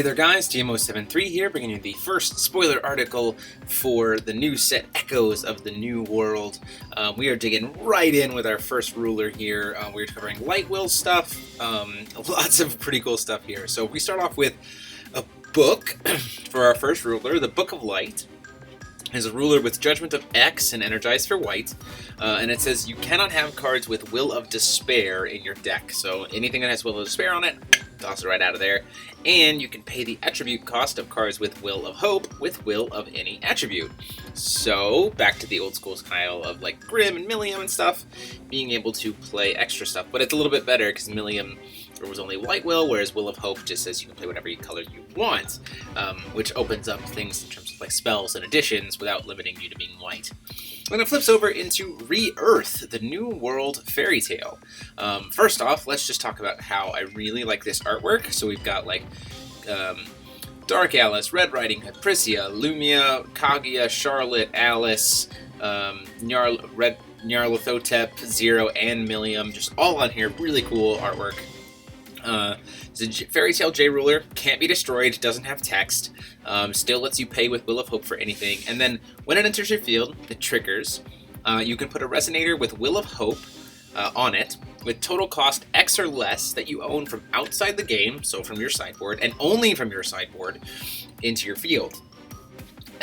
Hey there guys, TMO73 here, bringing you the first spoiler article for the new set Echoes of the New World. We are digging right in with our first ruler here. We're covering light will stuff, lots of pretty cool stuff here. So we start off with a book for our first ruler, the Book of Light. Is a ruler with Judgment of X and Energized for white, and it says you cannot have cards with Will of Despair in your deck. So anything that has Will of Despair on it, toss it right out of there. And you can pay the attribute cost of cards with Will of Hope with Will of any attribute. So back to the old school style of like Grim and Milliohm and stuff, being able to play extra stuff. But it's a little bit better because Milliohm there was only white will, whereas Will of Hope just says you can play whatever color you want, which opens up things in terms of like spells and additions without limiting you to being white. Then it flips over into Re-Earth, the New World Fairy Tale. First off, let's just talk about how I really like this artwork. So we've got like Dark Alice, Red Riding Hood, Priscia, Lumia, Kaguya, Charlotte, Alice, Nyarlathotep, Zero, and Milliohm, just all on here. Really cool artwork. It's a Fairy Tale J ruler, can't be destroyed, doesn't have text, still lets you pay with Will of Hope for anything, and then when it enters your field, it triggers. You can put a Resonator with Will of Hope on it, with total cost X or less that you own from outside the game, so from your sideboard, and only from your sideboard, into your field.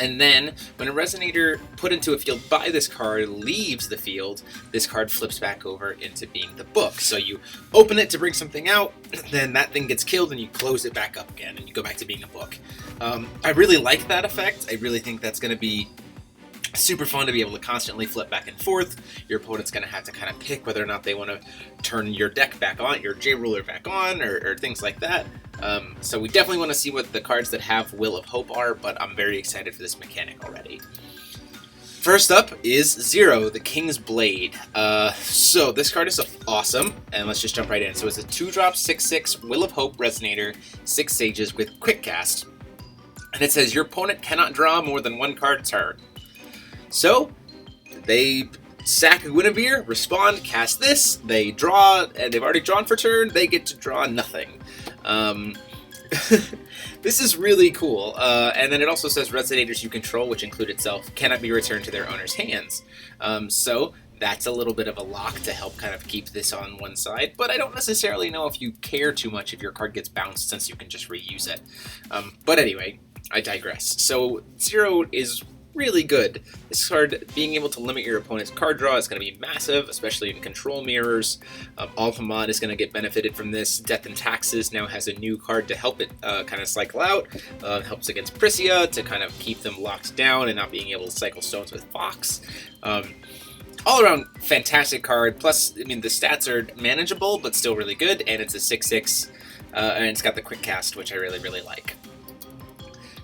And then, when a Resonator put into a field by this card leaves the field, this card flips back over into being the book. So you open it to bring something out, then that thing gets killed and you close it back up again and you go back to being a book. I really like that effect. I really think that's going to be super fun to be able to constantly flip back and forth. Your opponent's going to have to kind of pick whether or not they want to turn your deck back on, your J ruler back on, or things like that. So we definitely want to see what the cards that have Will of Hope are, but I'm very excited for this mechanic already. First up is Zero, the King's Blade. So this card is awesome, and let's just jump right in. So it's a 2-drop 6/6 Will of Hope Resonator, 6 Sages with Quick Cast. And it says your opponent cannot draw more than one card a turn. So they sack Guinevere, respond, cast this, they draw, and they've already drawn for turn, they get to draw nothing. This is really cool. And then it also says Resonators you control, which include itself, cannot be returned to their owner's hands. So that's a little bit of a lock to help kind of keep this on one side, but I don't necessarily know if you care too much if your card gets bounced since you can just reuse it. But anyway, I digress. So Zero is really good. This card, being able to limit your opponent's card draw is going to be massive, especially in control mirrors. Alphamod is going to get benefited from this. Death and Taxes now has a new card to help it kind of cycle out. Helps against Priscia to kind of keep them locked down and not being able to cycle stones with Fox. All around fantastic card. Plus, I mean, the stats are manageable, but still really good, and it's a 6/6, and it's got the quick cast, which I really, really like.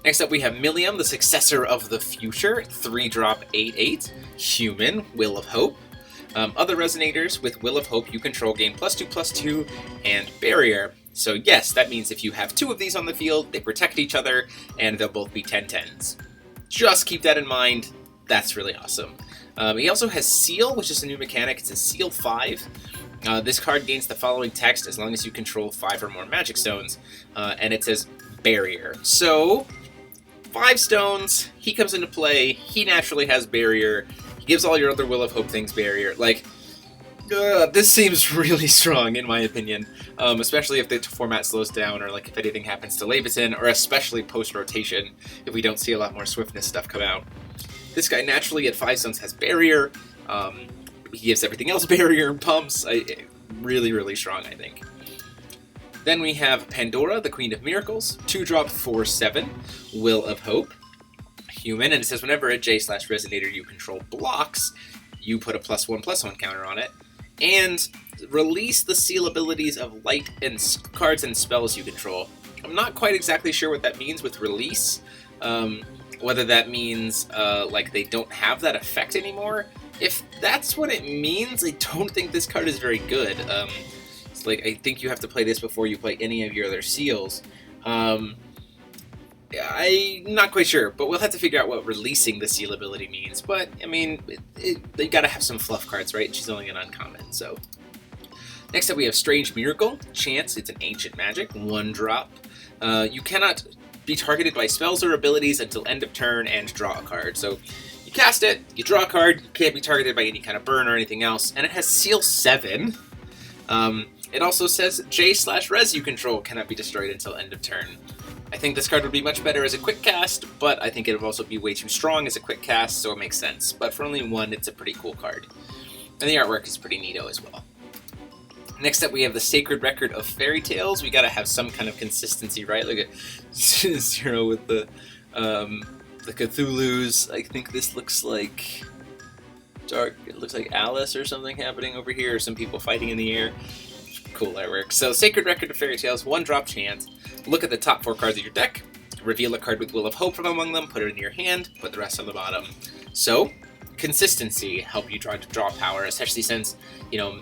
Next up we have Milliohm, the Successor of the Future, 3-drop 8/8, Human, Will of Hope. Other Resonators with Will of Hope you control gain +2/+2 and Barrier. So yes, that means if you have 2 of these on the field, they protect each other, and they'll both be 10/10s. Just keep that in mind, that's really awesome. He also has Seal, which is a new mechanic, it's a Seal 5. This card gains the following text as long as you control 5 or more Magic Stones, and it says Barrier. So 5 stones, he comes into play, he naturally has Barrier, he gives all your other Will of Hope things Barrier. Like, this seems really strong in my opinion, especially if the format slows down or like if anything happens to Leviton, or especially post-rotation if we don't see a lot more Swiftness stuff come out. This guy naturally at 5 stones has Barrier, he gives everything else Barrier and pumps. Really, really strong, I think. Then we have Pandora, the Queen of Miracles, 2-drop 4/7, Will of Hope, Human, and it says whenever a J/Resonator you control blocks, you put a +1/+1 counter on it, and release the seal abilities of light and cards and spells you control. I'm not quite exactly sure what that means with release, whether that means like they don't have that effect anymore. If that's what it means, I don't think this card is very good. Like, I think you have to play this before you play any of your other seals. I'm not quite sure, but we'll have to figure out what releasing the seal ability means. But, I mean, they gotta have some fluff cards, right? She's only an uncommon, so. Next up we have Strange Miracle. Chance, it's an ancient magic, 1-drop. You cannot be targeted by spells or abilities until end of turn and draw a card. So you cast it, you draw a card, you can't be targeted by any kind of burn or anything else, and it has Seal 7. It also says J/Res you control cannot be destroyed until end of turn. I think this card would be much better as a quick cast, but I think it would also be way too strong as a quick cast, so it makes sense. But for only one, it's a pretty cool card. And the artwork is pretty neato as well. Next up, we have the Sacred Record of Fairy Tales. We gotta have some kind of consistency, right? Look at 0 with the Cthulhu's. I think this looks like dark. It looks like Alice or something happening over here, or some people fighting in the air. Cool artwork. So, Sacred Record of Fairy Tales, 1-drop chance. Look at the top 4 cards of your deck. Reveal a card with Will of Hope from among them. Put it in your hand. Put the rest on the bottom. So, consistency help you draw power, especially since, you know,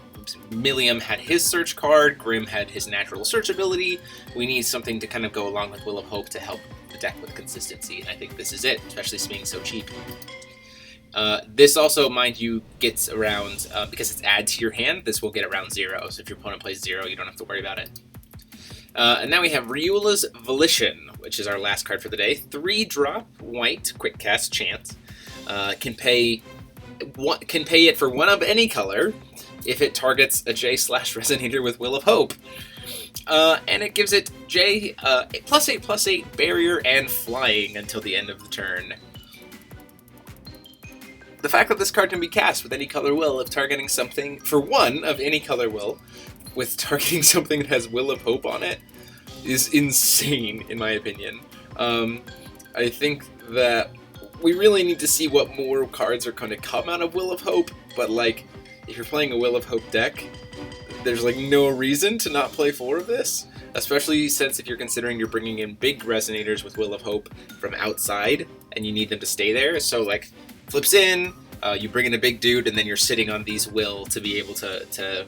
Milliohm had his search card, Grimm had his natural search ability. We need something to kind of go along with Will of Hope to help the deck with consistency, and I think this is it, especially being so cheap. This also, mind you, gets around, because it's add to your hand, this will get around 0, so if your opponent plays 0, you don't have to worry about it. And now we have Riula's Volition, which is our last card for the day. 3-drop, white, quick cast, chance. Can pay it for 1 of any color if it targets a J/Resonator with Will of Hope. And it gives it J, +8/+8, barrier, and flying until the end of the turn. The fact that this card can be cast with any color will if targeting something for 1 of any color will, with targeting something that has Will of Hope on it, is insane, in my opinion. I think that we really need to see what more cards are going to come out of Will of Hope, but, like, if you're playing a Will of Hope deck, there's, like, no reason to not play 4 of this, especially since if you're considering you're bringing in big Resonators with Will of Hope from outside, and you need them to stay there, so, like, flips in, you bring in a big dude, and then you're sitting on these Will to be able to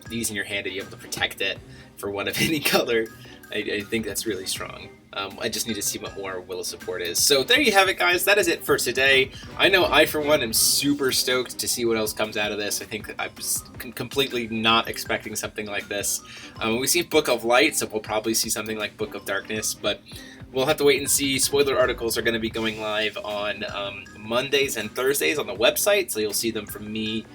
these in your hand to be able to protect it for 1 of any color. I think that's really strong. I just need to see what more Will support is. So there you have it, guys. That is it for today. I know I, for one, am super stoked to see what else comes out of this. I think I was completely not expecting something like this. We've seen Book of Light, so we'll probably see something like Book of Darkness, but we'll have to wait and see. Spoiler articles are going to be going live on Mondays and Thursdays on the website, so you'll see them from me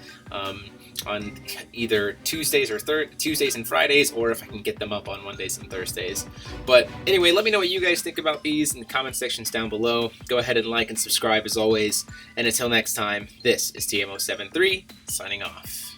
on either Tuesdays and Fridays, or if I can get them up on Mondays and Thursdays. But anyway, let me know what you guys think about these in the comment sections down below. Go ahead and like and subscribe as always. And until next time, this is TMO73 signing off.